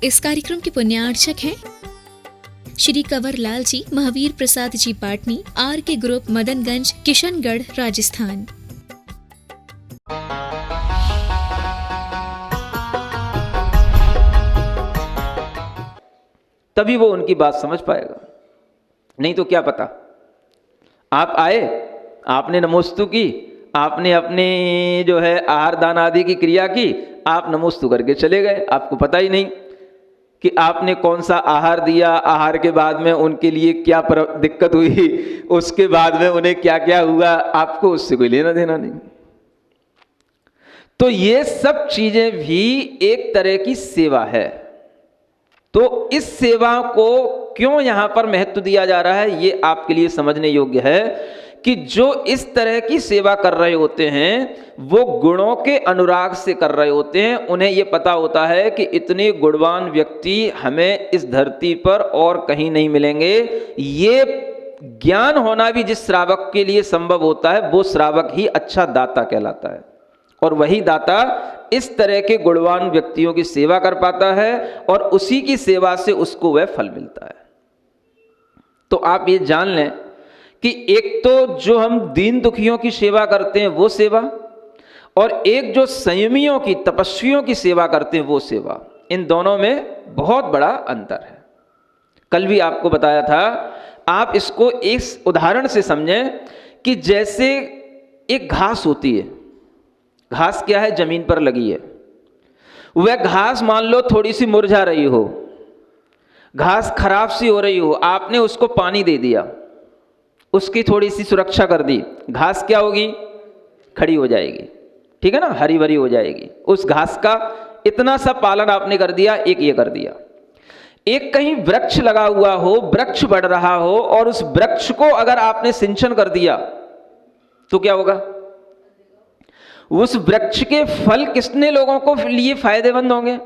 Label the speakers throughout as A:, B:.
A: इस कार्यक्रम के पुण्यार्चक हैं श्री कंवर लाल जी, महावीर प्रसाद जी पाटनी, आर के ग्रुप, मदनगंज, किशनगढ़, राजस्थान।
B: तभी वो उनकी बात समझ पाएगा, नहीं तो क्या पता। आप आए, आपने नमोस्तु की, आपने अपने जो है आहार दान आदि की क्रिया की, आप नमोस्तु करके चले गए, आपको पता ही नहीं कि आपने कौन सा आहार दिया, आहार के बाद में उनके लिए क्या दिक्कत हुई, उसके बाद में उन्हें क्या क्या हुआ, आपको उससे कोई लेना देना नहीं। तो ये सब चीजें भी एक तरह की सेवा है। तो इस सेवा को क्यों यहां पर महत्व दिया जा रहा है, ये आपके लिए समझने योग्य है कि जो इस तरह की सेवा कर रहे होते हैं वो गुणों के अनुराग से कर रहे होते हैं। उन्हें ये पता होता है कि इतने गुणवान व्यक्ति हमें इस धरती पर और कहीं नहीं मिलेंगे। ये ज्ञान होना भी जिस श्रावक के लिए संभव होता है वो श्रावक ही अच्छा दाता कहलाता है, और वही दाता इस तरह के गुणवान व्यक्तियों की सेवा कर पाता है और उसी की सेवा से उसको वह फल मिलता है। तो आप ये जान लें कि एक तो जो हम दीन दुखियों की सेवा करते हैं वो सेवा, और एक जो संयमियों की, तपस्वियों की सेवा करते हैं वो सेवा, इन दोनों में बहुत बड़ा अंतर है। कल भी आपको बताया था, आप इसको एक उदाहरण से समझें कि जैसे एक घास होती है, घास क्या है, जमीन पर लगी है, वह घास मान लो थोड़ी सी मुरझा रही हो, घास खराब सी हो रही हो, आपने उसको पानी दे दिया, उसकी थोड़ी सी सुरक्षा कर दी, घास क्या होगी, खड़ी हो जाएगी, ठीक है ना, हरी भरी हो जाएगी। उस घास का इतना सा पालन आपने कर दिया, एक ये कर दिया। एक कहीं वृक्ष लगा हुआ हो, वृक्ष बढ़ रहा हो, और उस वृक्ष को अगर आपने सिंचन कर दिया तो क्या होगा, उस वृक्ष के फल कितने लोगों को लिए फायदेमंद होंगे,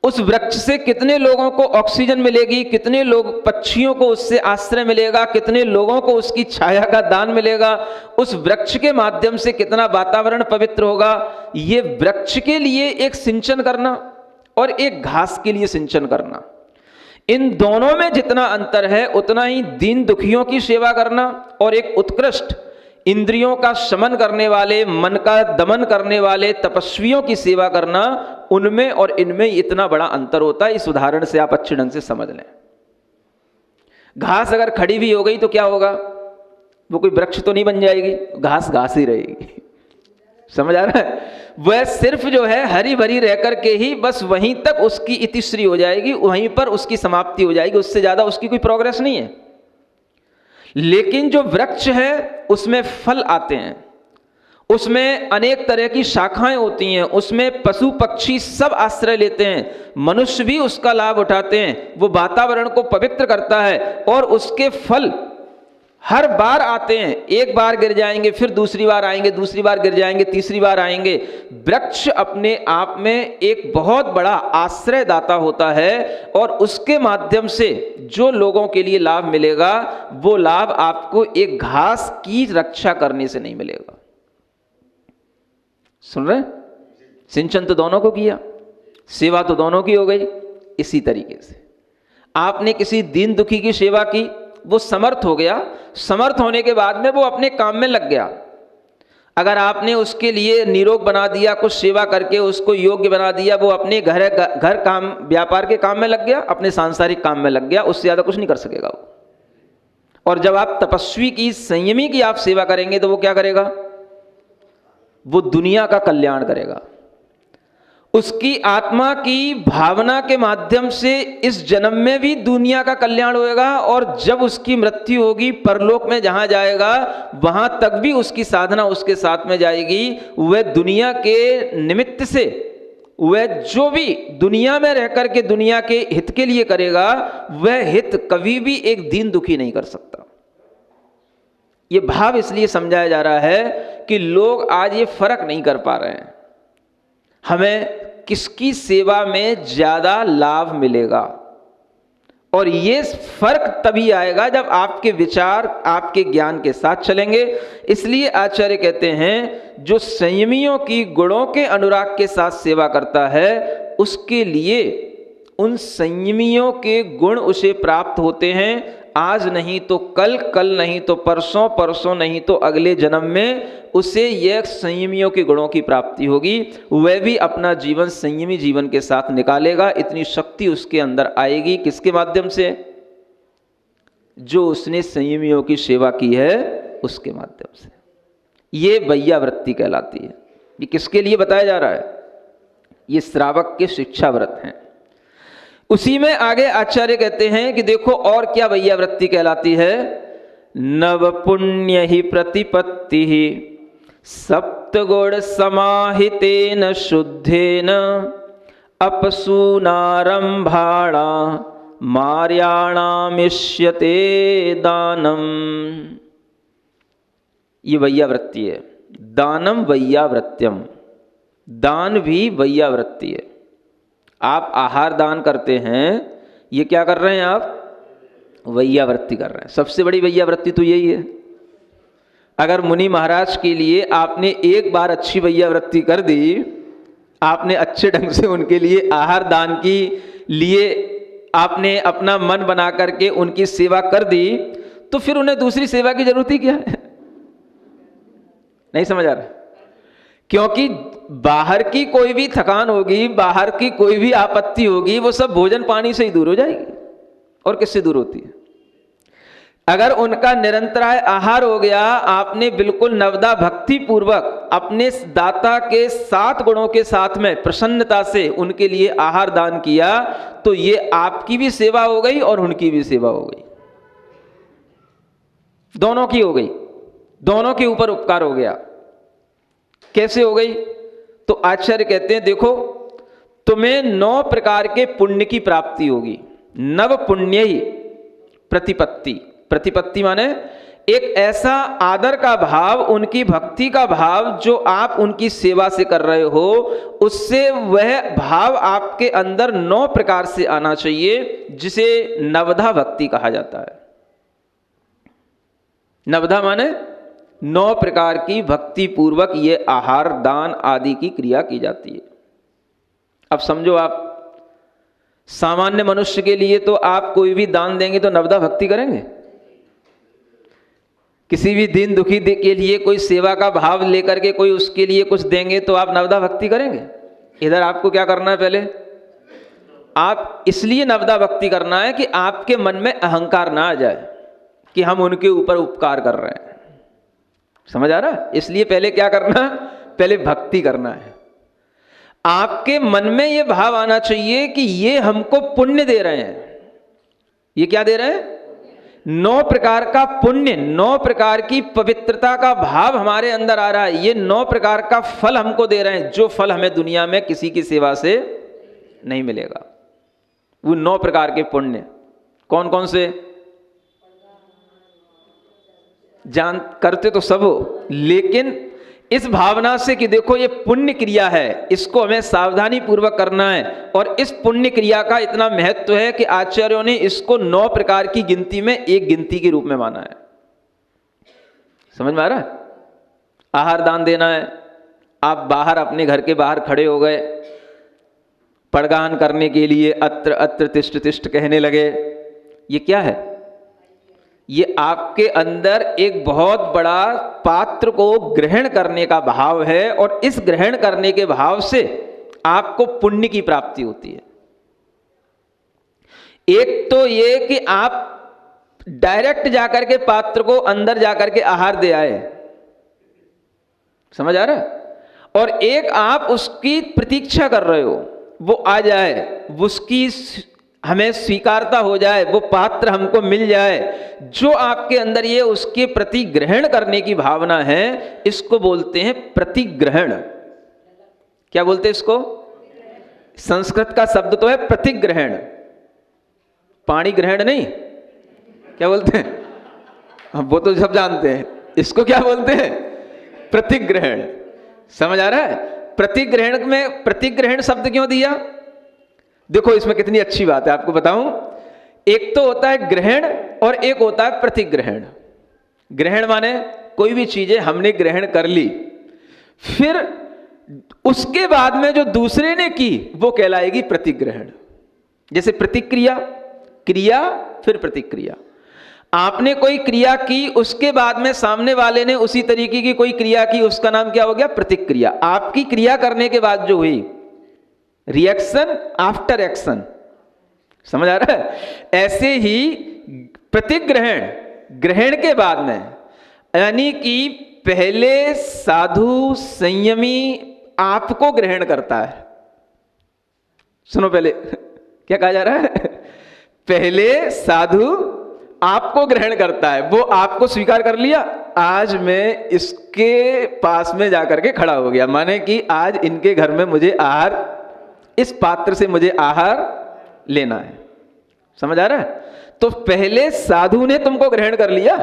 B: उस वृक्ष से कितने लोगों को ऑक्सीजन मिलेगी, कितने लोग, पक्षियों को उससे आश्रय मिलेगा, कितने लोगों को उसकी छाया का दान मिलेगा, उस वृक्ष के माध्यम से कितना वातावरण पवित्र होगा। ये वृक्ष के लिए एक सिंचन करना और एक घास के लिए सिंचन करना, इन दोनों में जितना अंतर है उतना ही दीन दुखियों की सेवा करना और एक उत्कृष्ट इंद्रियों का शमन करने वाले, मन का दमन करने वाले तपस्वियों की सेवा करना, उनमें और इनमें इतना बड़ा अंतर होता है। इस उदाहरण से आप अच्छे ढंग से समझ लें। घास अगर खड़ी भी हो गई तो क्या होगा, वो कोई वृक्ष तो नहीं बन जाएगी, घास घास ही रहेगी। समझ आ रहा है, वह सिर्फ जो है हरी भरी रह करके ही बस वहीं तक उसकी इतिश्री हो जाएगी, वहीं पर उसकी समाप्ति हो जाएगी, उससे ज्यादा उसकी कोई प्रोग्रेस नहीं है। लेकिन जो वृक्ष है उसमें फल आते हैं, उसमें अनेक तरह की शाखाएं होती हैं, उसमें पशु पक्षी सब आश्रय लेते हैं, मनुष्य भी उसका लाभ उठाते हैं, वो वातावरण को पवित्र करता है और उसके फल हर बार आते हैं। एक बार गिर जाएंगे, फिर दूसरी बार आएंगे, दूसरी बार गिर जाएंगे, तीसरी बार आएंगे। वृक्ष अपने आप में एक बहुत बड़ा आश्रयदाता होता है और उसके माध्यम से जो लोगों के लिए लाभ मिलेगा वो लाभ आपको एक घास की रक्षा करने से नहीं मिलेगा। सुन रहे? सिंचन तो दोनों को किया, सेवा तो दोनों की हो गई। इसी तरीके से आपने किसी दीन दुखी की सेवा की, वो समर्थ हो गया, समर्थ होने के बाद में वो अपने काम में लग गया। अगर आपने उसके लिए निरोग बना दिया, कुछ सेवा करके उसको योग्य बना दिया, वो अपने घर काम, व्यापार के काम में लग गया, अपने सांसारिक काम में लग गया, उससे ज्यादा कुछ नहीं कर सकेगा वो। और जब आप तपस्वी की, संयमी की आप सेवा करेंगे तो वो क्या करेगा, वो दुनिया का कल्याण करेगा। उसकी आत्मा की भावना के माध्यम से इस जन्म में भी दुनिया का कल्याण होएगा, और जब उसकी मृत्यु होगी परलोक में जहां जाएगा वहां तक भी उसकी साधना उसके साथ में जाएगी। वह दुनिया के निमित्त से, वह जो भी दुनिया में रह करके दुनिया के हित के लिए करेगा, वह हित कभी भी एक दीन दुखी नहीं कर सकता। यह भाव इसलिए समझाया जा रहा है कि लोग आज ये फर्क नहीं कर पा रहे हैं, हमें किसकी सेवा में ज्यादा लाभ मिलेगा। और ये फर्क तभी आएगा जब आपके विचार आपके ज्ञान के साथ चलेंगे। इसलिए आचार्य कहते हैं जो संयमियों की गुणों के अनुराग के साथ सेवा करता है उसके लिए उन संयमियों के गुण उसे प्राप्त होते हैं। आज नहीं तो कल, कल नहीं तो परसों, परसों नहीं तो अगले जन्म में उसे यह संयमियों के गुणों की प्राप्ति होगी। वह भी अपना जीवन संयमी जीवन के साथ निकालेगा। इतनी शक्ति उसके अंदर आएगी। किसके माध्यम से? जो उसने संयमियों की सेवा की है उसके माध्यम से। ये वैयावृत्ति कहलाती है। ये किसके लिए बताया जा रहा है? ये श्रावक के शिक्षा व्रत हैं। उसी में आगे आचार्य कहते हैं कि देखो और क्या वैयावृत्ति कहलाती है। नव पुण्य ही प्रतिपत्ति ही सप्तगुण समाहितेन शुद्धेन अपसूनारंभाणा मार्याणामिष्यते दानम। ये वैयावृत्ति है। दानम वैयावृत्यम, दान भी वैयावृत्ति है। आप आहार दान करते हैं, ये क्या कर रहे हैं? आप वैयावृत्ति कर रहे हैं। सबसे बड़ी वैयावृत्ति तो यही है। अगर मुनि महाराज के लिए आपने एक बार अच्छी वैयावृत्ति कर दी, आपने अच्छे ढंग से उनके लिए आहार दान की लिए आपने अपना मन बना करके उनकी सेवा कर दी, तो फिर उन्हें दूसरी सेवा की जरूरत ही क्या है? नहीं समझ आ रहा? क्योंकि बाहर की कोई भी थकान होगी, बाहर की कोई भी आपत्ति होगी, वो सब भोजन पानी से ही दूर हो जाएगी। और किससे दूर होती है? अगर उनका निरंतराय आहार हो गया, आपने बिल्कुल नवदा भक्ति पूर्वक अपने दाता के 7 गुणों के साथ में प्रसन्नता से उनके लिए आहार दान किया, तो ये आपकी भी सेवा हो गई और उनकी भी सेवा हो गई। दोनों की हो गई, दोनों के ऊपर उपकार हो गया। कैसे हो गई? तो आचार्य कहते हैं देखो, तुम्हें 9 प्रकार के पुण्य की प्राप्ति होगी। नव पुण्य ही प्रतिपत्ति। प्रतिपत्ति माने एक ऐसा आदर का भाव, उनकी भक्ति का भाव जो आप उनकी सेवा से कर रहे हो, उससे वह भाव आपके अंदर 9 प्रकार से आना चाहिए, जिसे नवधा भक्ति कहा जाता है। नवधा माने 9 प्रकार की भक्ति पूर्वक ये आहार दान आदि की क्रिया की जाती है। अब समझो, आप सामान्य मनुष्य के लिए तो आप कोई भी दान देंगे तो नवधा भक्ति करेंगे। किसी भी दीन दुखी के लिए कोई सेवा का भाव लेकर के कोई उसके लिए कुछ देंगे तो आप नवधा भक्ति करेंगे। इधर आपको क्या करना है? पहले आप इसलिए नवधा भक्ति करना है कि आपके मन में अहंकार ना आ जाए कि हम उनके ऊपर उपकार कर रहे हैं। समझ आ रहा है? इसलिए पहले क्या करना है? पहले भक्ति करना है। आपके मन में यह भाव आना चाहिए कि ये हमको पुण्य दे रहे हैं। ये क्या दे रहे हैं? 9 प्रकार का पुण्य, 9 प्रकार की पवित्रता का भाव हमारे अंदर आ रहा है। ये 9 प्रकार का फल हमको दे रहे हैं, जो फल हमें दुनिया में किसी की सेवा से नहीं मिलेगा। वो 9 प्रकार के पुण्य कौन कौन से? जान करते तो सब हो, लेकिन इस भावना से कि देखो ये पुण्य क्रिया है, इसको हमें सावधानी पूर्वक करना है। और इस पुण्य क्रिया का इतना महत्व है कि आचार्यों ने इसको 9 प्रकार की गिनती में एक गिनती के रूप में माना है। समझ में आ रहा है? आहार दान देना है। आप बाहर, अपने घर के बाहर खड़े हो गए, पड़गान करने के लिए अत्र अत्र तिष्ठ तिष्ठ कहने लगे। ये क्या है? ये आपके अंदर एक बहुत बड़ा पात्र को ग्रहण करने का भाव है, और इस ग्रहण करने के भाव से आपको पुण्य की प्राप्ति होती है। एक तो ये कि आप डायरेक्ट जाकर के पात्र को अंदर जाकर के आहार दे आए, समझ आ रहा है? और एक आप उसकी प्रतीक्षा कर रहे हो, वो आ जाए, उसकी हमें स्वीकारता हो जाए, वो पात्र हमको मिल जाए। जो आपके अंदर ये उसके प्रति ग्रहण करने की भावना है, इसको बोलते हैं प्रतिग्रहण। क्या बोलते हैं इसको? संस्कृत का शब्द तो है प्रतिग्रहण, पाणी ग्रहण नहीं। क्या बोलते हैं? वो तो सब जानते हैं। इसको क्या बोलते हैं? प्रतिग्रहण। समझ आ रहा है? प्रतिग्रहण में प्रतिग्रहण शब्द क्यों दिया? देखो इसमें कितनी अच्छी बात है, आपको बताऊं। एक तो होता है ग्रहण और एक होता है प्रतिग्रहण। ग्रहण माने कोई भी चीजें हमने ग्रहण कर ली, फिर उसके बाद में जो दूसरे ने की वो कहलाएगी प्रतिग्रहण। जैसे प्रतिक्रिया, क्रिया फिर प्रतिक्रिया। आपने कोई क्रिया की, उसके बाद में सामने वाले ने उसी तरीके की कोई क्रिया की, उसका नाम क्या हो गया? प्रतिक्रिया। आपकी क्रिया करने के बाद जो हुई, रिएक्शन आफ्टर एक्शन। समझ आ रहा है? ऐसे ही प्रतिग्रहण, ग्रहण के बाद में, यानी कि पहले साधु संयमी आपको ग्रहण करता है। सुनो पहले क्या कहा जा रहा है? पहले साधु आपको ग्रहण करता है, वो आपको स्वीकार कर लिया, आज मैं इसके पास में जाकर के खड़ा हो गया, माने कि आज इनके घर में मुझे आहार, इस पात्र से मुझे आहार लेना है। समझ आ रहा है? तो पहले साधु ने तुमको ग्रहण कर लिया,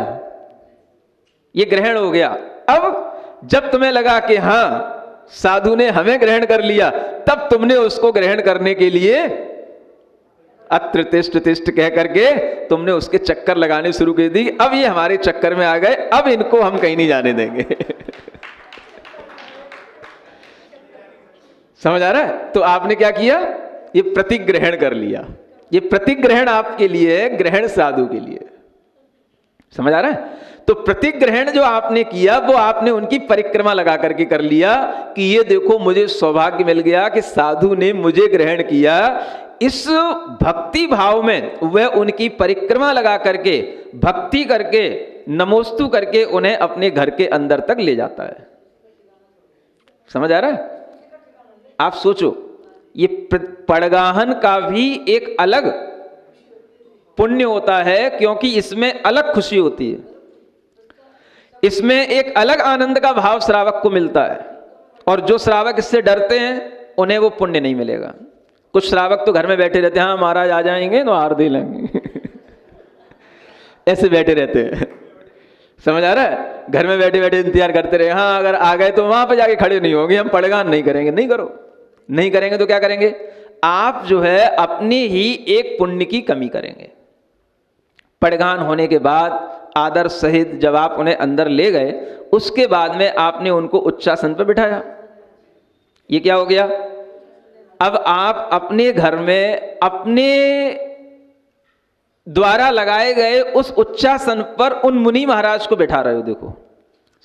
B: ये ग्रहण हो गया। अब जब तुम्हें लगा कि हां साधु ने हमें ग्रहण कर लिया, तब तुमने उसको ग्रहण करने के लिए अत्र तिष्ठ तिष्ठ कह करके तुमने उसके चक्कर लगाने शुरू कर दी। अब ये हमारे चक्कर में आ गए, अब इनको हम कहीं नहीं जाने देंगे। समझ आ रहा है? तो आपने क्या किया? ये प्रतिग्रहण कर लिया। ये प्रतिग्रहण आपके लिए है, ग्रहण साधु के लिए। समझ आ रहा है? तो प्रतिग्रहण जो आपने किया, वो आपने उनकी परिक्रमा लगा करके कर लिया कि ये देखो मुझे सौभाग्य मिल गया कि साधु ने मुझे ग्रहण किया। इस भक्ति भाव में वह उनकी परिक्रमा लगा करके, भक्ति करके, नमोस्तु करके उन्हें अपने घर के अंदर तक ले जाता है। समझ आ रहा है? आप सोचो, ये पड़गाहन का भी एक अलग पुण्य होता है, क्योंकि इसमें अलग खुशी होती है, इसमें एक अलग आनंद का भाव श्रावक को मिलता है। और जो श्रावक इससे डरते हैं उन्हें वो पुण्य नहीं मिलेगा। कुछ श्रावक तो घर में बैठे रहते हैं, हाँ महाराज आ जाएंगे तो हार दे लेंगे। ऐसे बैठे रहते हैं। समझ आ रहा है? घर में बैठे बैठे इंतजार करते रहे, हाँ अगर आ गए तो वहां पे जाके खड़े नहीं होंगे, हम पड़गान नहीं करेंगे। नहीं करो, नहीं करेंगे तो क्या करेंगे? आप जो है अपनी ही एक पुण्य की कमी करेंगे। पड़गान होने के बाद आदर सहित जब आप उन्हें अंदर ले गए, उसके बाद में आपने उनको उच्चासन पर बिठाया। ये क्या हो गया? अब आप अपने घर में अपने द्वारा लगाए गए उस उच्चासन पर उन मुनि महाराज को बिठा रहे हो। देखो,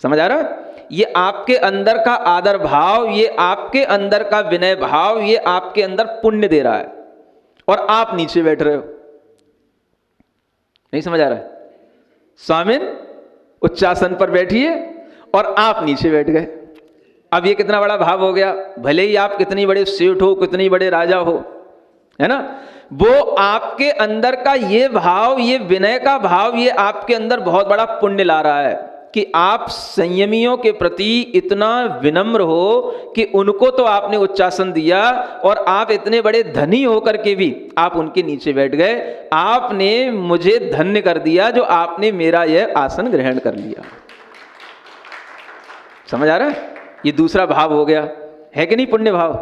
B: समझ आ रहा है? ये आपके अंदर का आदर भाव, ये आपके अंदर का विनय भाव, ये आपके अंदर पुण्य दे रहा है, और आप नीचे बैठ रहे हो। नहीं समझ आ रहा है? स्वामिन उच्चासन पर बैठिए और आप नीचे बैठ गए। अब ये कितना बड़ा भाव हो गया। भले ही आप कितनी बड़े सेठ हो, कितनी बड़े राजा हो, है ना, वो आपके अंदर का ये भाव, ये विनय का भाव, ये आपके अंदर बहुत बड़ा पुण्य ला रहा है कि आप संयमियों के प्रति इतना विनम्र हो कि उनको तो आपने उच्चासन दिया, और आप इतने बड़े धनी होकर के भी आप उनके नीचे बैठ गए। आपने मुझे धन्य कर दिया जो आपने मेरा यह आसन ग्रहण कर लिया। समझ आ रहा है? ये दूसरा भाव हो गया, है कि नहीं? पुण्य भाव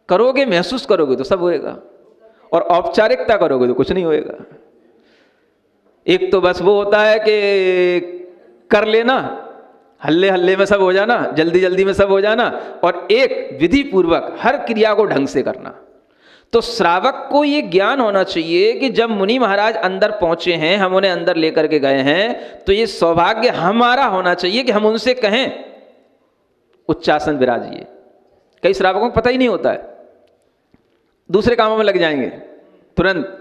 B: करोगे, महसूस करोगे तो सब होएगा, और औपचारिकता करोगे तो कुछ नहीं होएगा। एक तो बस वो होता है कि कर लेना, हल्ले हल्ले में सब हो जाना, जल्दी जल्दी में सब हो जाना, और एक विधि पूर्वक हर क्रिया को ढंग से करना। तो श्रावक को ये ज्ञान होना चाहिए कि जब मुनि महाराज अंदर पहुंचे हैं, हम उन्हें अंदर लेकर के गए हैं, तो ये सौभाग्य हमारा होना चाहिए कि हम उनसे कहें उच्चासन विराजिए। कई श्रावकों को पता ही नहीं होता है, दूसरे कामों में लग जाएंगे, तुरंत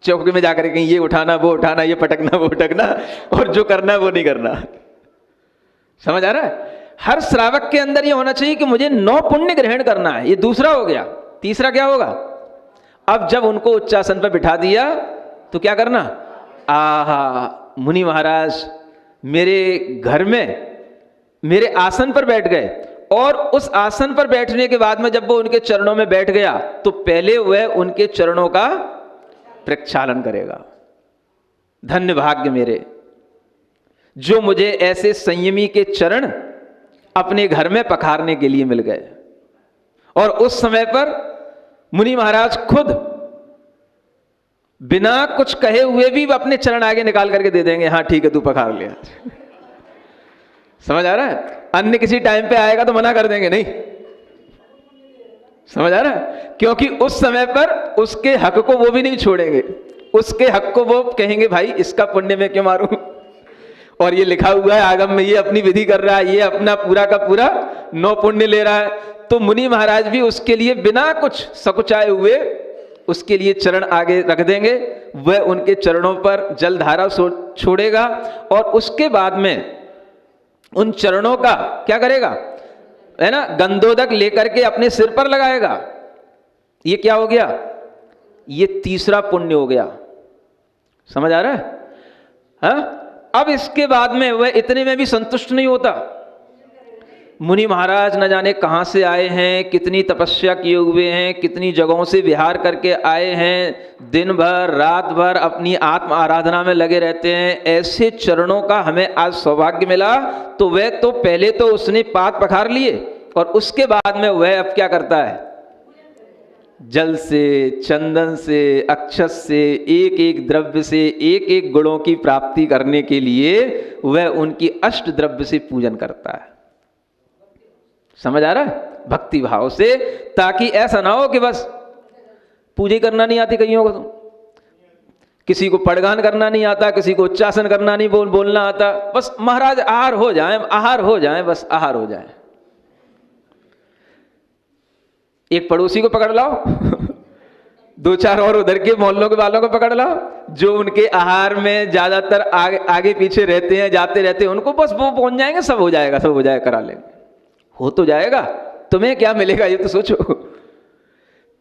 B: चौकी में जाकर कहीं ये उठाना, वो उठाना, ये पटकना, वो पटकना, और जो करना है वो नहीं करना। समझ आ रहा है? हर श्रावक के अंदर ये होना चाहिए कि मुझे 9 पुण्य ग्रहण करना है। ये दूसरा हो गया। तीसरा क्या होगा? अब जब उनको उच्चासन पर बिठा दिया तो क्या करना? आहा, मुनि महाराज मेरे घर में मेरे आसन पर बैठ गए, और उस आसन पर बैठने के बाद में जब वो उनके चरणों में बैठ गया तो पहले वह उनके चरणों का प्रक्षालन करेगा। धन्य भाग्य मेरे, जो मुझे ऐसे संयमी के चरण अपने घर में पखारने के लिए मिल गए। और उस समय पर मुनि महाराज खुद बिना कुछ कहे हुए भी अपने चरण आगे निकाल करके दे देंगे, हाँ ठीक है तू पखार ले। समझ आ रहा है? अन्य किसी टाइम पे आएगा तो मना कर देंगे, नहीं। समझ आ रहा है? क्योंकि उस समय पर उसके हक को वो भी नहीं छोड़ेंगे, उसके हक को वो कहेंगे भाई इसका पुण्य मैं क्यों मारूं, और ये लिखा हुआ है आगम में, ये अपनी विधि कर रहा है, ये अपना पूरा का पूरा 9 पुण्य ले रहा है। तो मुनि महाराज भी उसके लिए बिना कुछ सकुचाए हुए उसके लिए चरण आगे रख देंगे, वह उनके चरणों पर जलधारा छोड़ेगा और उसके बाद में उन चरणों का क्या करेगा, है ना, गंधोदक लेकर के अपने सिर पर लगाएगा। ये क्या हो गया, ये तीसरा पुण्य हो गया। समझ आ रहा है? हाँ? अब इसके बाद में वह इतने में भी संतुष्ट नहीं होता। मुनि महाराज न जाने कहाँ से आए हैं, कितनी तपस्या किए हुए हैं, कितनी जगहों से विहार करके आए हैं, दिन भर रात भर अपनी आत्म आराधना में लगे रहते हैं। ऐसे चरणों का हमें आज सौभाग्य मिला। तो वह तो पहले तो उसने पाद पखार लिए और उसके बाद में वह अब क्या करता है, जल से, चंदन से, अक्षत से, एक एक द्रव्य से, एक एक गुणों की प्राप्ति करने के लिए वह उनकी अष्ट द्रव्य से पूजन करता है। समझ आ रहा है? भक्ति भाव से, ताकि ऐसा ना हो कि बस पूजा करना नहीं आती कईयों को, तो किसी को पड़गान करना नहीं आता, किसी को उच्चासन करना नहीं बोलना आता, बस महाराज आहार हो जाए, आहार हो जाए, बस आहार हो जाए। एक पड़ोसी को पकड़ लाओ 2-4 और उधर के मोहल्लों के वालों को पकड़ लाओ, जो उनके आहार में ज्यादातर आगे पीछे रहते हैं, जाते रहते हैं, उनको बस वो पहुंच जाएंगे, सब हो जाएगा, सब हो जाएगा, करा लेंगे, हो तो जाएगा। तुम्हें क्या मिलेगा ये तो सोचो।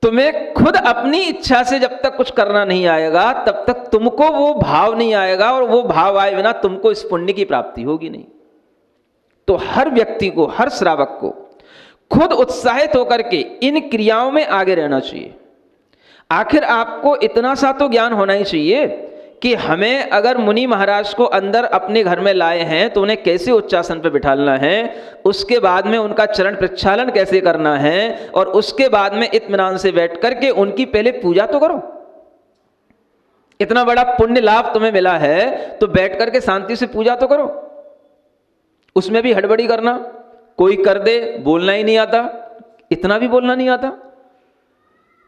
B: तुम्हें खुद अपनी इच्छा से जब तक कुछ करना नहीं आएगा तब तक तुमको वो भाव नहीं आएगा, और वो भाव आए बिना तुमको इस पुण्य की प्राप्ति होगी नहीं। तो हर व्यक्ति को, हर श्रावक को खुद उत्साहित होकर के इन क्रियाओं में आगे रहना चाहिए। आखिर आपको इतना सा तो ज्ञान होना ही चाहिए कि हमें अगर मुनि महाराज को अंदर अपने घर में लाए हैं तो उन्हें कैसे उच्चासन पर बिठालना है, उसके बाद में उनका चरण प्रक्षालन कैसे करना है, और उसके बाद में इत्मीनान से बैठ करके उनकी पहले पूजा तो करो। इतना बड़ा पुण्य लाभ तुम्हें मिला है तो बैठ करके शांति से पूजा तो करो। उसमें भी हड़बड़ी करना, कोई कर दे, बोलना ही नहीं आता, इतना भी बोलना नहीं आता,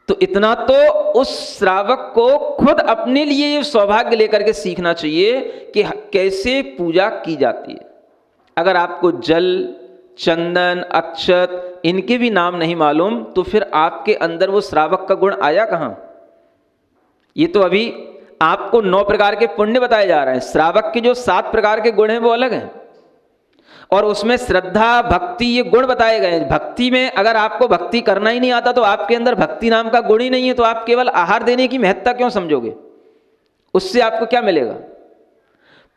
B: तो इतना तो उस श्रावक को खुद अपने लिए ये सौभाग्य लेकर के सीखना चाहिए कि कैसे पूजा की जाती है। अगर आपको जल, चंदन, अक्षत इनके भी नाम नहीं मालूम तो फिर आपके अंदर वो श्रावक का गुण आया कहां? ये तो अभी आपको 9 प्रकार के पुण्य बताए जा रहे हैं। श्रावक के जो 7 प्रकार के गुण हैं वो अलग हैं, और उसमें श्रद्धा, भक्ति, ये गुण बताए गए हैं। भक्ति में अगर आपको भक्ति करना ही नहीं आता तो आपके अंदर भक्ति नाम का गुण ही नहीं है, तो आप केवल आहार देने की महत्ता क्यों समझोगे? उससे आपको क्या मिलेगा?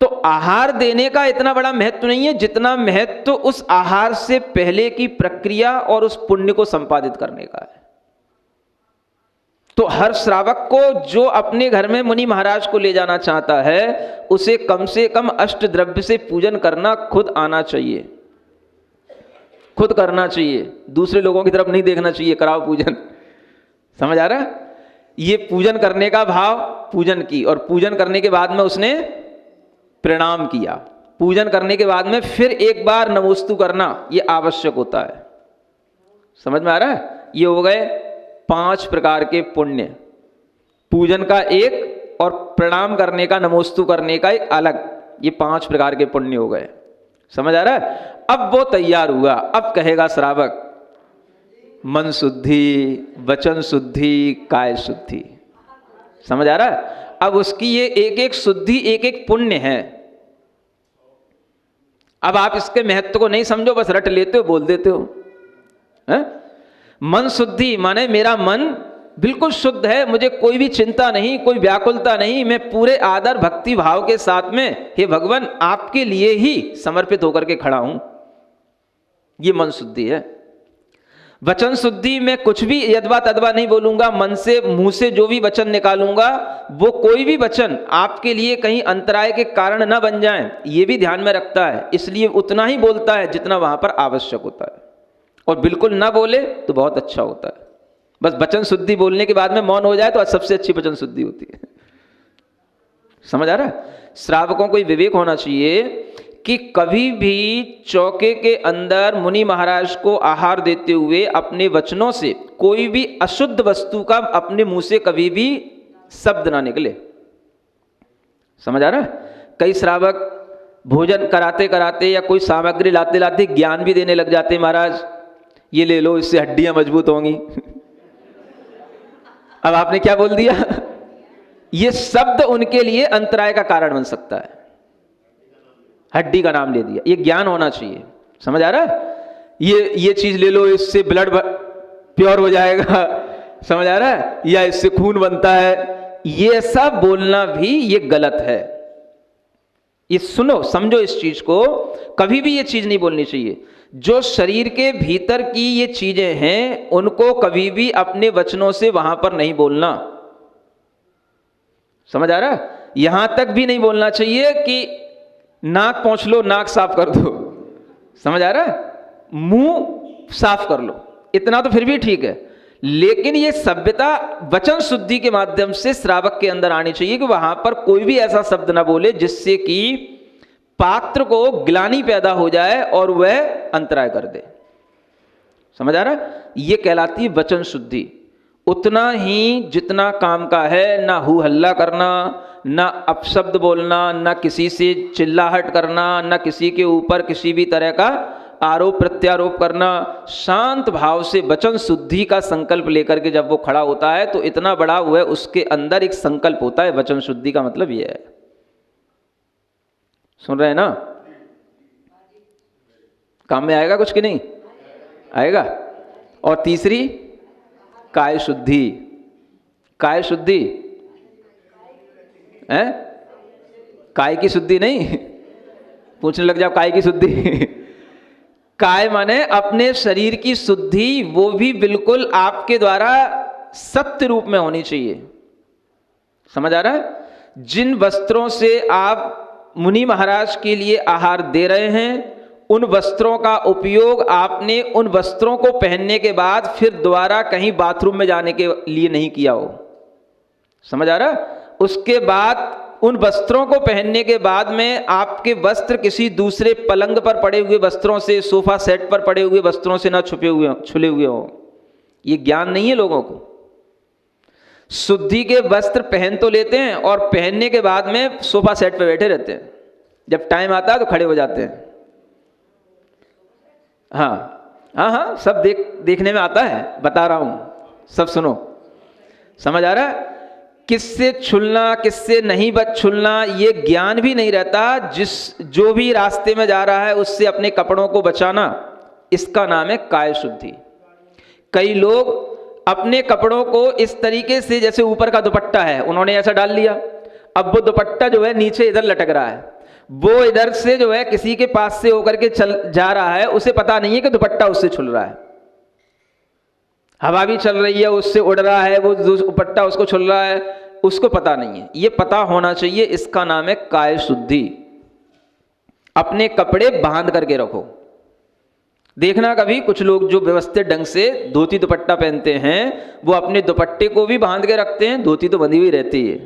B: तो आहार देने का इतना बड़ा महत्व नहीं है जितना महत्व उस आहार से पहले की प्रक्रिया और उस पुण्य को संपादित करने का है। तो हर श्रावक को जो अपने घर में मुनि महाराज को ले जाना चाहता है उसे कम से कम अष्ट द्रव्य से पूजन करना खुद आना चाहिए, खुद करना चाहिए, दूसरे लोगों की तरफ नहीं देखना चाहिए, कराओ पूजन। समझ आ रहा है? ये पूजन करने का भाव, पूजन की, और पूजन करने के बाद में उसने प्रणाम किया, पूजन करने के बाद में फिर एक बार नमोस्तु करना, ये आवश्यक होता है। समझ में आ रहा है? ये हो गए 5 प्रकार के पुण्य, पूजन का एक और प्रणाम करने का, नमोस्तु करने का एक अलग, ये 5 प्रकार के पुण्य हो गए। समझ आ रहा है? अब वो तैयार हुआ, अब कहेगा श्रावक मन शुद्धि, वचन शुद्धि, काय शुद्धि। समझ आ रहा है? अब उसकी ये एक एक शुद्धि, एक एक पुण्य है। अब आप इसके महत्व को नहीं समझो, बस रट लेते हो, बोल देते हो। है? मन शुद्धि माने मेरा मन बिल्कुल शुद्ध है, मुझे कोई भी चिंता नहीं, कोई व्याकुलता नहीं, मैं पूरे आदर भक्ति भाव के साथ में हे भगवान आपके लिए ही समर्पित होकर के खड़ा हूं, ये मन शुद्धि है। वचन शुद्धि में कुछ भी यदवा तदवा नहीं बोलूंगा, मन से, मुंह से जो भी वचन निकालूंगा वो कोई भी वचन आपके लिए कहीं अंतराय के कारण न बन जाए, ये भी ध्यान में रखता है, इसलिए उतना ही बोलता है जितना वहां पर आवश्यक होता है, और बिल्कुल ना बोले तो बहुत अच्छा होता है। बस वचन शुद्धि बोलने के बाद में मौन हो जाए तो सबसे अच्छी वचन शुद्धि होती है। समझ आ रहा है? श्रावकों को विवेक होना चाहिए कि कभी भी चौके के अंदर मुनि महाराज को आहार देते हुए अपने वचनों से कोई भी अशुद्ध वस्तु का अपने मुंह से कभी भी शब्द ना निकले। समझ आ रहा है? कई श्रावक भोजन कराते कराते या कोई सामग्री लाते लाते ज्ञान भी देने लग जाते, महाराज ये ले लो, इससे हड्डियां मजबूत होंगी। अब आपने क्या बोल दिया? ये शब्द उनके लिए अंतराय का कारण बन सकता है। हड्डी का नाम ले दिया। ये ज्ञान होना चाहिए। समझ आ रहा है? ये चीज ले लो, इससे ब्लड प्योर हो जाएगा। समझ आ रहा है? या इससे खून बनता है। ये सब बोलना भी ये गलत है। ये सुनो, समझो इस चीज को। कभी भी ये चीज नहीं बोलनी चाहिए। जो शरीर के भीतर की ये चीजें हैं उनको कभी भी अपने वचनों से वहां पर नहीं बोलना। समझ आ रहा है? यहां तक भी नहीं बोलना चाहिए कि नाक पोंछ लो, नाक साफ कर दो। समझ आ रहा है? मुंह साफ कर लो, इतना तो फिर भी ठीक है। लेकिन ये सभ्यता वचन शुद्धि के माध्यम से श्रावक के अंदर आनी चाहिए कि वहां पर कोई भी ऐसा शब्द ना बोले जिससे कि पात्र को ग्लानि पैदा हो जाए और वह अंतराय कर दे। समझ आ रहा है? ये कहलाती है वचन शुद्धि। उतना ही जितना काम का है, ना हु हल्ला करना, ना अपशब्द बोलना, ना किसी से चिल्लाहट करना, ना किसी के ऊपर किसी भी तरह का आरोप प्रत्यारोप करना। शांत भाव से वचन शुद्धि का संकल्प लेकर के जब वो खड़ा होता है तो इतना बड़ा हुआ है, उसके अंदर एक संकल्प होता है। वचन शुद्धि का मतलब ये है। सुन रहे हैं ना? काम में आएगा कुछ कि नहीं आएगा? और तीसरी काय शुद्धि। काय शुद्धि है? काय की शुद्धि नहीं, पूछने लग जाओ काय की शुद्धि। काय माने अपने शरीर की शुद्धि, वो भी बिल्कुल आपके द्वारा सत्य रूप में होनी चाहिए। समझ आ रहा है? जिन वस्त्रों से आप मुनि महाराज के लिए आहार दे रहे हैं उन वस्त्रों का उपयोग आपने उन वस्त्रों को पहनने के बाद फिर दोबारा कहीं बाथरूम में जाने के लिए नहीं किया हो। समझ आ रहा है? उसके बाद उन वस्त्रों को पहनने के बाद में आपके वस्त्र किसी दूसरे पलंग पर पड़े हुए वस्त्रों से, सोफा सेट पर पड़े हुए वस्त्रों से ना छुले हुए हो। ये ज्ञान नहीं है लोगों को। शुद्धि के वस्त्र पहन तो लेते हैं और पहनने के बाद में सोफा सेट पर बैठे रहते हैं, जब टाइम आता है तो खड़े हो जाते हैं। हाँ, सब देखने में आता है, बता रहा हूं, सब सुनो। समझ आ रहा है? किससे छुलना किससे नहीं छुलना ये ज्ञान भी नहीं रहता। जो भी रास्ते में जा रहा है उससे अपने कपड़ों को बचाना, इसका नाम है काय शुद्धि। कई लोग अपने कपड़ों को इस तरीके से, जैसे ऊपर का दुपट्टा है उन्होंने ऐसा डाल लिया, अब वो दुपट्टा जो है नीचे इधर लटक रहा है, वो इधर से जो है किसी के पास से होकर के चल जा रहा है, उसे पता नहीं है कि दुपट्टा उससे छुल रहा है। हवा भी चल रही है, उससे उड़ रहा है, वो दुपट्टा उसको छुल रहा है, उसको पता नहीं है। ये पता होना चाहिए। इसका नाम है काय शुद्धि। अपने कपड़े बांध करके रखो। देखना कभी कुछ लोग जो व्यवस्थित ढंग से धोती दुपट्टा पहनते हैं वो अपने दुपट्टे को भी बांध के रखते हैं, धोती तो बंधी हुई रहती है।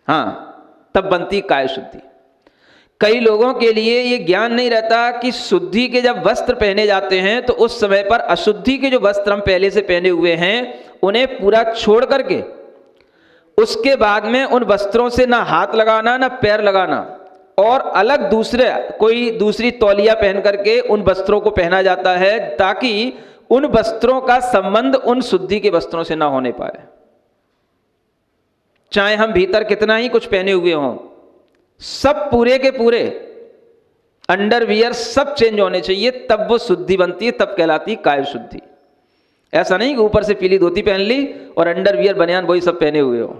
B: हाँ, तब बनती काय शुद्धि। कई लोगों के लिए ये ज्ञान नहीं रहता कि शुद्धि के जब वस्त्र पहने जाते हैं तो उस समय पर अशुद्धि के जो वस्त्र हम पहले से पहने हुए हैं उन्हें पूरा छोड़ करके उसके बाद में उन वस्त्रों से ना हाथ लगाना ना पैर लगाना, और अलग कोई दूसरी तौलिया पहन करके उन वस्त्रों को पहना जाता है ताकि उन वस्त्रों का संबंध उन शुद्धि के वस्त्रों से ना होने पाए। चाहे हम भीतर कितना ही कुछ पहने हुए हों, सब पूरे के पूरे अंडरवियर सब चेंज होने चाहिए, तब वो शुद्धि बनती है, तब कहलाती काय शुद्धि। ऐसा नहीं कि ऊपर से पीली धोती पहन ली और अंडरवियर बनियान वही सब पहने हुए हो।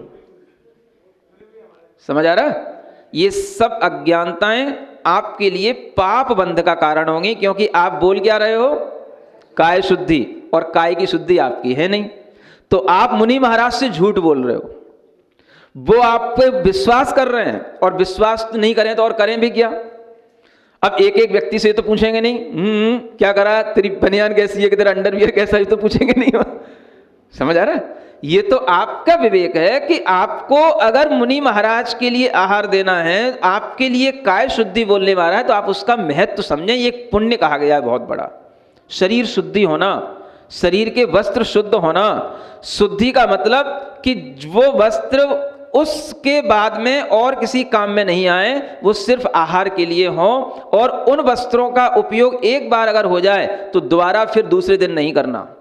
B: समझ आ रहा है? ये सब अज्ञानताएं आपके लिए पाप बंध का कारण होंगी, क्योंकि आप बोल क्या रहे हो? काय शुद्धि, और काय की शुद्धि आपकी है नहीं। तो आप मुनि महाराज से झूठ बोल रहे हो। वो आप पे विश्वास कर रहे हैं, और विश्वास नहीं करें तो और करें भी क्या? अब एक एक व्यक्ति से तो पूछेंगे नहीं क्या करा, तेरी बनियान कैसी है कि तेरा अंडरवियर कैसा है, तो पूछेंगे नहीं। समझ आ रहा है? ये तो आपका विवेक है कि आपको अगर मुनि महाराज के लिए आहार देना है, आपके लिए काय शुद्धि बोलने वाला है, तो आप उसका महत्व समझें। ये एक पुण्य कहा गया है बहुत बड़ा। शरीर शुद्धि होना, शरीर के वस्त्र शुद्ध होना। शुद्धि का मतलब कि वो वस्त्र उसके बाद में और किसी काम में नहीं आए, वो सिर्फ आहार के लिए हो, और उन वस्त्रों का उपयोग एक बार अगर हो जाए तो दोबारा फिर दूसरे दिन नहीं करना।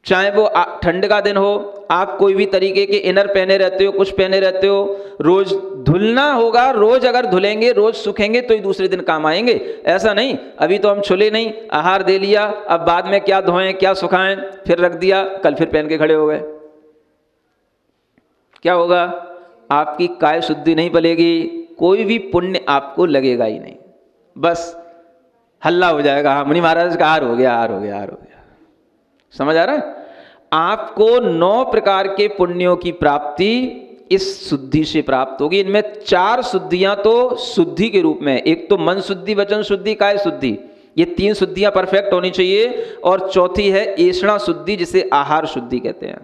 B: चाहे वो ठंड का दिन हो, आप कोई भी तरीके के इनर पहने रहते हो, कुछ पहने रहते हो, रोज धुलना होगा। रोज अगर धुलेंगे, रोज सूखेंगे तो ही दूसरे दिन काम आएंगे। ऐसा नहीं अभी तो हम छुले नहीं, आहार दे लिया, अब बाद में क्या धोएं क्या सुखाएं, फिर रख दिया, कल फिर पहन के खड़े हो गए। क्या होगा? आपकी काय शुद्धि नहीं पलेगी, कोई भी पुण्य आपको लगेगा ही नहीं। बस हल्ला हो जाएगा, हाँ मुनि महाराज का आहार हो गया, आहार हो गया, आहार हो गया। समझ आ रहा है? आपको 9 प्रकार के पुण्यों की प्राप्ति इस शुद्धि से प्राप्त होगी। इनमें 4 शुद्धियां तो शुद्धि के रूप में, एक तो मन शुद्धि, वचन शुद्धि, काय शुद्धि, ये 3 शुद्धियां परफेक्ट होनी चाहिए। और चौथी है ऐषणा शुद्धि, जिसे आहार शुद्धि कहते हैं,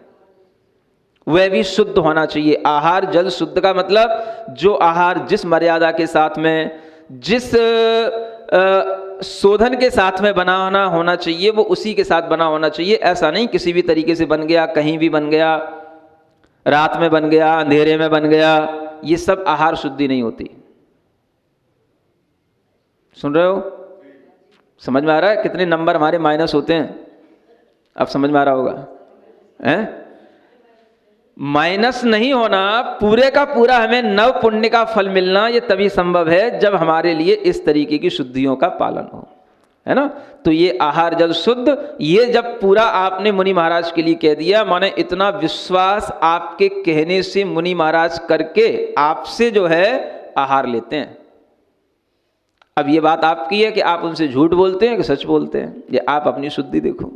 B: वह भी शुद्ध होना चाहिए। आहार जल शुद्ध का मतलब जो आहार जिस मर्यादा के साथ में, जिस शोधन के साथ में बनाना होना चाहिए, वो उसी के साथ बना होना चाहिए। ऐसा नहीं किसी भी तरीके से बन गया, कहीं भी बन गया, रात में बन गया, अंधेरे में बन गया, ये सब आहार शुद्धि नहीं होती। सुन रहे हो? समझ में आ रहा है? कितने नंबर हमारे माइनस होते हैं, अब समझ में आ रहा होगा हैं? माइनस नहीं होना, पूरे का पूरा हमें नव पुण्य का फल मिलना, ये तभी संभव है जब हमारे लिए इस तरीके की शुद्धियों का पालन हो, है ना? तो ये आहार जल शुद्ध, ये जब पूरा आपने मुनि महाराज के लिए कह दिया, माने इतना विश्वास आपके कहने से मुनि महाराज करके आपसे जो है आहार लेते हैं। अब ये बात आपकी है कि आप उनसे झूठ बोलते हैं कि सच बोलते हैं, ये आप अपनी शुद्धि देखो।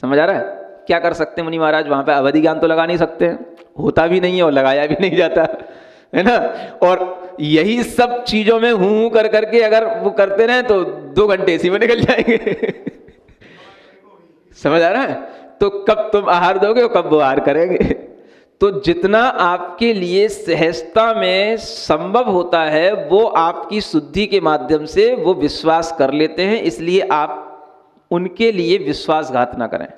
B: समझ आ रहा है? क्या कर सकते हैं मुनि महाराज? वहां पे अवधि ज्ञान तो लगा नहीं सकते हैं, होता भी नहीं है और लगाया भी नहीं जाता, है ना? और यही सब चीजों में हूं कर करके अगर वो करते रहे तो 2 घंटे इसी में निकल जाएंगे। समझ आ रहा है? तो कब तुम आहार दोगे और कब वो आहार करेंगे। तो जितना आपके लिए सहजता में संभव होता है वो आपकी शुद्धि के माध्यम से वो विश्वास कर लेते हैं, इसलिए आप उनके लिए विश्वासघात ना करें।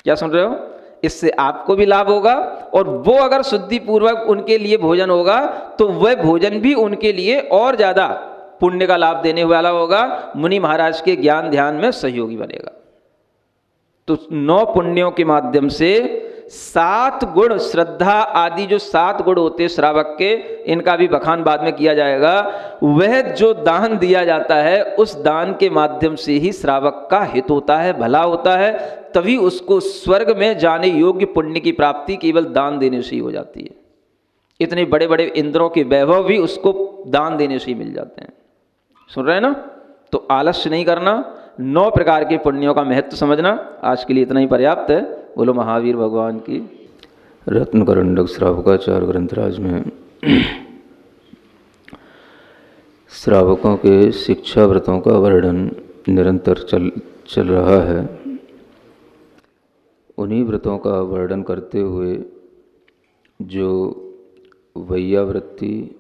B: क्या सुन रहे हो? इससे आपको भी लाभ होगा, और वो अगर शुद्धि पूर्वक उनके लिए भोजन होगा तो वह भोजन भी उनके लिए और ज्यादा पुण्य का लाभ देने वाला होगा, मुनि महाराज के ज्ञान ध्यान में सहयोगी बनेगा। तो 9 पुण्यों के माध्यम से 7 गुण, श्रद्धा आदि जो 7 गुण होते हैं श्रावक के, इनका भी बखान बाद में किया जाएगा। वह जो दान दिया जाता है उस दान के माध्यम से ही श्रावक का हित होता है, भला होता है, तभी उसको स्वर्ग में जाने योग्य पुण्य की प्राप्ति केवल दान देने से ही हो जाती है। इतने बड़े बड़े इंद्रों के वैभव भी उसको दान देने से ही मिल जाते हैं। सुन रहे हैं ना? तो आलस्य नहीं करना, 9 प्रकार के पुण्यों का महत्व समझना। आज के लिए इतना ही पर्याप्त है। बोलो महावीर भगवान की। रत्नकरंडक श्रावकाचार्य ग्रंथराज में श्रावकों के शिक्षा व्रतों का वर्णन निरंतर चल रहा है। उन्हीं व्रतों का वर्णन करते हुए जो वैयावृत्ति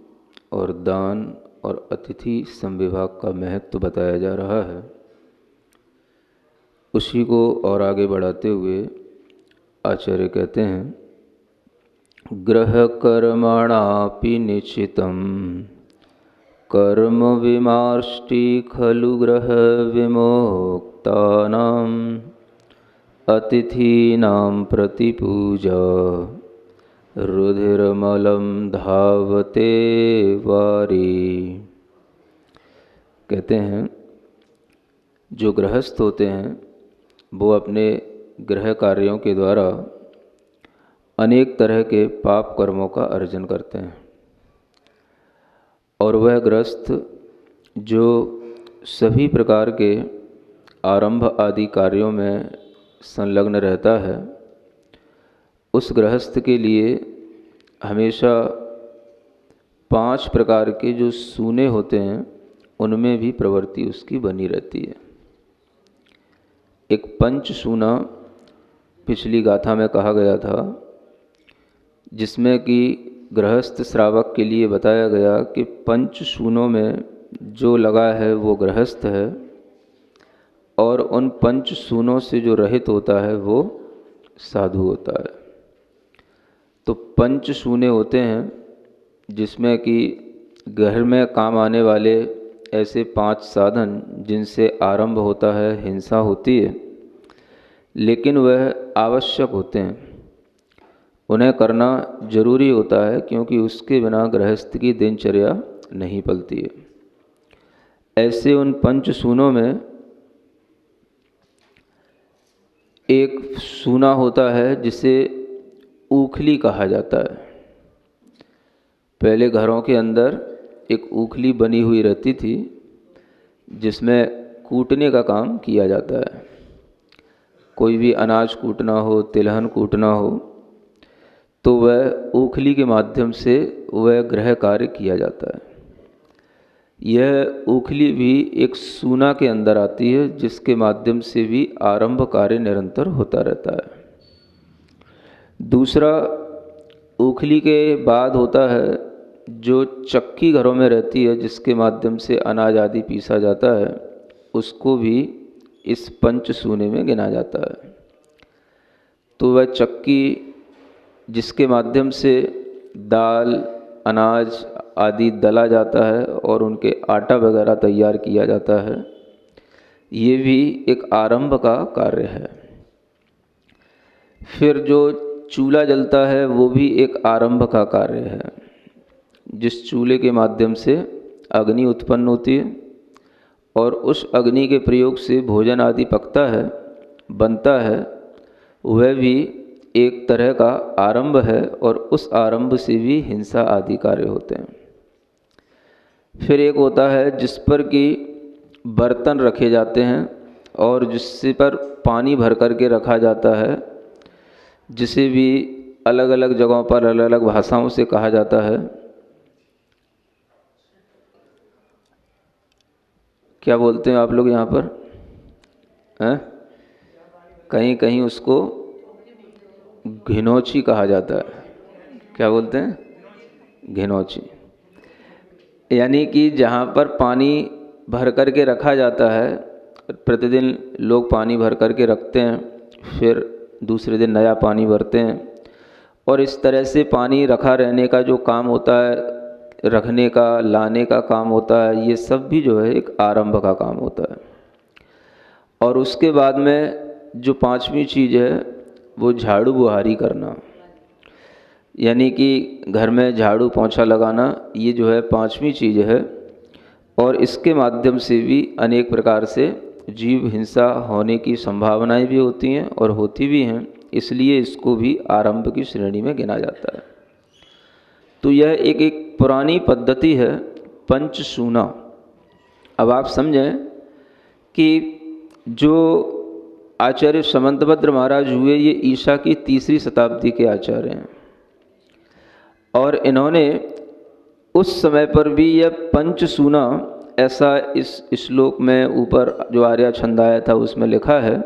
B: और दान और अतिथि संविभाग का महत्व बताया जा रहा है, उसी को और आगे बढ़ाते हुए आचार्य कहते हैं, ग्रह कर्मणापि निश्चितं कर्म विमार्ष्टि खलु ग्रह विमोक्तानां अतिथीनां प्रतिपूजा रुधिरमलं धावते वारी। कहते हैं जो गृहस्थ होते हैं वो अपने गृह कार्यों के द्वारा अनेक तरह के पाप कर्मों का अर्जन करते हैं, और वह गृहस्थ जो सभी प्रकार के आरंभ आदि कार्यों में संलग्न रहता है, उस गृहस्थ के लिए हमेशा 5 प्रकार के जो सूने होते हैं उनमें भी प्रवृत्ति उसकी बनी रहती है। एक पंच सूना पिछली गाथा में कहा गया था, जिसमें कि गृहस्थ श्रावक के लिए बताया गया कि पंच सूनों में जो लगा है वो गृहस्थ है, और उन पंच सूनों से जो रहित होता है वो साधु होता है। तो पंच सूने होते हैं जिसमें कि घर में काम आने वाले ऐसे 5 साधन जिनसे आरंभ होता है, हिंसा होती है, लेकिन वह आवश्यक होते हैं, उन्हें करना जरूरी होता है, क्योंकि उसके बिना गृहस्थ की दिनचर्या नहीं पलती है। ऐसे उन पंच सूनों में एक सूना होता है जिसे ऊखली कहा जाता है। पहले घरों के अंदर एक ऊखली बनी हुई रहती थी जिसमें कूटने का काम किया जाता है। कोई भी अनाज कूटना हो, तिलहन कूटना हो, तो वह ऊखली के माध्यम से वह गृह कार्य किया जाता है। यह ऊखली भी एक सूना के अंदर आती है, जिसके माध्यम से भी आरंभ कार्य निरंतर होता रहता है। दूसरा, ऊखली के बाद होता है जो चक्की घरों में रहती है, जिसके माध्यम से अनाज आदि पीसा जाता है, उसको भी इस पंच सूने में गिना जाता है। तो वह चक्की जिसके माध्यम से दाल, अनाज आदि दला जाता है और उनके आटा वगैरह तैयार किया जाता है, ये भी एक आरंभ का कार्य है। फिर जो चूल्हा जलता है वो भी एक आरंभ का कार्य है, जिस चूल्हे के माध्यम से अग्नि उत्पन्न होती है और उस अग्नि के प्रयोग से भोजन आदि पकता है, बनता है, वह भी एक तरह का आरंभ है, और उस आरंभ से भी हिंसा आदि कार्य होते हैं। फिर एक होता है जिस पर कि बर्तन रखे जाते हैं और जिससे पर पानी भर कर के रखा जाता है, जिसे भी अलग अलग जगहों पर अलग अलग भाषाओं से कहा जाता है। क्या बोलते हैं आप लोग यहाँ पर? हैं? कहीं कहीं उसको घिनौची कहा जाता है। क्या बोलते हैं? घिनौची। यानी कि जहाँ पर पानी भर कर के रखा जाता है, प्रतिदिन लोग पानी भर कर के रखते हैं, फिर दूसरे दिन नया पानी भरते हैं, और इस तरह से पानी रखा रहने का जो काम होता है, रखने का, लाने का काम होता है, ये सब भी जो है एक आरंभ का काम होता है। और उसके बाद में जो 5वीं चीज़ है वो झाड़ू बुहारी करना, यानी कि घर में झाड़ू पोंछा लगाना, ये जो है 5वीं चीज़ है। और इसके माध्यम से भी अनेक प्रकार से जीव हिंसा होने की संभावनाएं भी होती हैं और होती भी हैं, इसलिए इसको भी आरंभ की श्रेणी में गिना जाता है। तो यह एक पुरानी पद्धति है पंच सूना। अब आप समझें कि जो आचार्य समंतभद्र महाराज हुए, ये ईसा की 3री शताब्दी के आचार्य हैं, और इन्होंने उस समय पर भी यह पंच सूना, ऐसा इस श्लोक में ऊपर जो आर्या छंद आया था उसमें लिखा है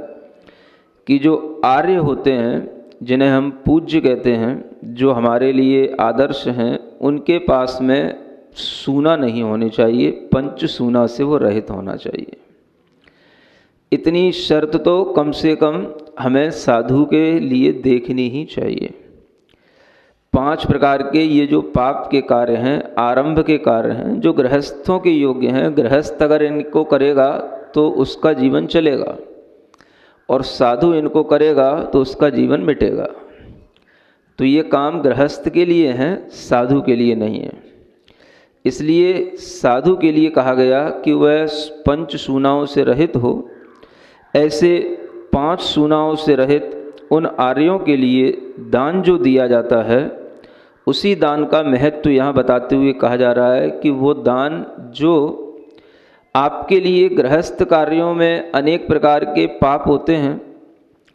B: कि जो आर्य होते हैं, जिन्हें हम पूज्य कहते हैं, जो हमारे लिए आदर्श हैं, उनके पास में सूना नहीं होनी चाहिए, पंच सूना से वो रहित होना चाहिए। इतनी शर्त तो कम से कम हमें साधु के लिए देखनी ही चाहिए। 5 प्रकार के ये जो पाप के कार्य हैं, आरंभ के कार्य हैं, जो गृहस्थों के योग्य हैं, गृहस्थ अगर इनको करेगा तो उसका जीवन चलेगा, और साधु इनको करेगा तो उसका जीवन मिटेगा। तो ये काम गृहस्थ के लिए हैं, साधु के लिए नहीं है। इसलिए साधु के लिए कहा गया कि वह पंच सूनाओं से रहित हो। ऐसे 5 सूनाओं से रहित उन आर्यों के लिए दान जो दिया जाता है, उसी दान का महत्व यहाँ बताते हुए कहा जा रहा है कि वो दान जो आपके लिए गृहस्थ कार्यों में अनेक प्रकार के पाप होते हैं,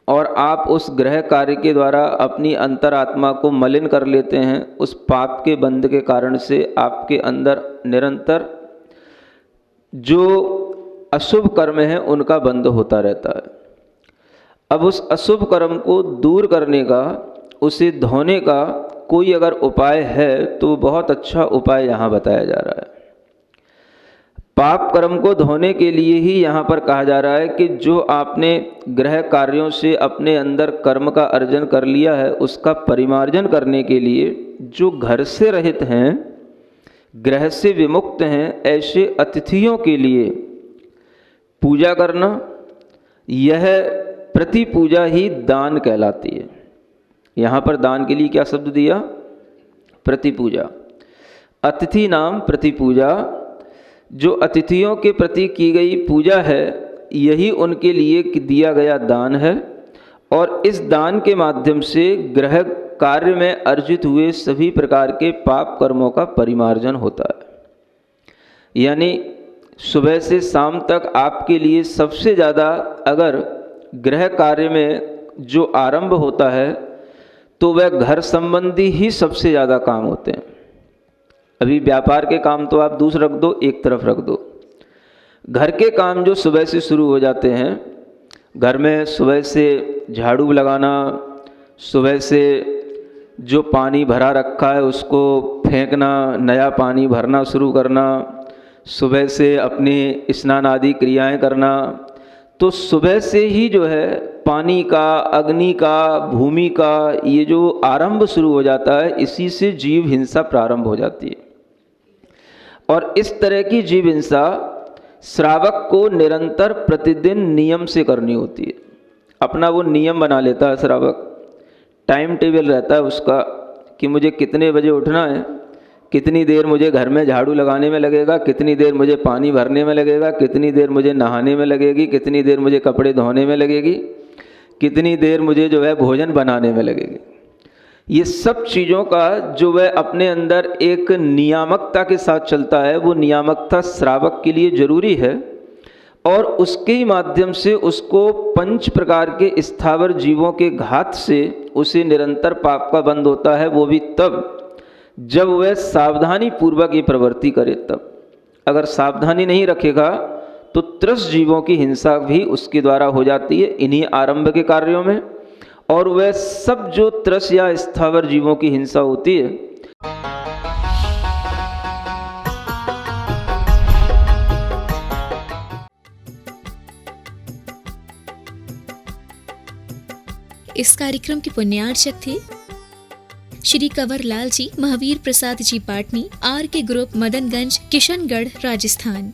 B: और आप उस गृह कार्य के द्वारा अपनी अंतरात्मा को मलिन कर लेते हैं, उस पाप के बंध के कारण से आपके अंदर निरंतर जो अशुभ कर्म है उनका बंध होता रहता है। अब उस अशुभ कर्म को दूर करने का, उसे धोने का कोई अगर उपाय है तो बहुत अच्छा उपाय यहाँ बताया जा रहा है। पाप कर्म को धोने के लिए ही यहाँ पर कहा जा रहा है कि जो आपने ग्रह कार्यों से अपने अंदर कर्म का अर्जन कर लिया है, उसका परिमार्जन करने के लिए जो घर से रहित हैं, ग्रह से विमुक्त हैं, ऐसे अतिथियों के लिए पूजा करना, यह प्रति पूजा ही दान कहलाती है। यहाँ पर दान के लिए क्या शब्द दिया? प्रति पूजा। अतिथि नाम प्रति पूजा, जो अतिथियों के प्रति की गई पूजा है, यही उनके लिए दिया गया दान है। और इस दान के माध्यम से ग्रह कार्य में अर्जित हुए सभी प्रकार के पाप कर्मों का परिमार्जन होता है। यानी सुबह से शाम तक आपके लिए सबसे ज़्यादा अगर ग्रह कार्य में जो आरंभ होता है तो वह घर संबंधी ही सबसे ज़्यादा काम होते हैं। अभी व्यापार के काम तो आप दूसरा रख दो, एक तरफ रख दो। घर के काम जो सुबह से शुरू हो जाते हैं, घर में सुबह से झाड़ू लगाना, सुबह से जो पानी भरा रखा है उसको फेंकना, नया पानी भरना शुरू करना, सुबह से अपनी स्नान आदि क्रियाएं करना, तो सुबह से ही जो है पानी का, अग्नि का, भूमि का ये जो आरंभ शुरू हो जाता है, इसी से जीव हिंसा प्रारंभ हो जाती है। और इस तरह की जीव हिंसा श्रावक को निरंतर प्रतिदिन नियम से करनी होती है। अपना वो नियम बना लेता है श्रावक, टाइम टेबल रहता है उसका कि मुझे कितने बजे उठना है, कितनी देर मुझे घर में झाड़ू लगाने में लगेगा, कितनी देर मुझे पानी भरने में लगेगा, कितनी देर मुझे नहाने में लगेगी, कितनी देर मुझे कपड़े धोने में लगेगी, कितनी देर मुझे जो है भोजन बनाने में लगेगी। ये सब चीज़ों का जो वह अपने अंदर एक नियामकता के साथ चलता है, वो नियामकता श्रावक के लिए जरूरी है। और उसके ही माध्यम से उसको 5 प्रकार के स्थावर जीवों के घात से उसे निरंतर पाप का बंध होता है। वो भी तब जब वह सावधानी पूर्वक ये प्रवृत्ति करे। तब अगर सावधानी नहीं रखेगा तो त्रस जीवों की हिंसा भी उसके द्वारा हो जाती है इन्हीं आरंभ के कार्यों में। और वह सब जो त्रस या स्थावर जीवों की हिंसा होती है,
A: इस कार्यक्रम के पुण्यार्चक थे श्री कंवर लाल जी, महावीर प्रसाद जी पाटनी, आर के ग्रुप, मदनगंज, किशनगढ़, राजस्थान।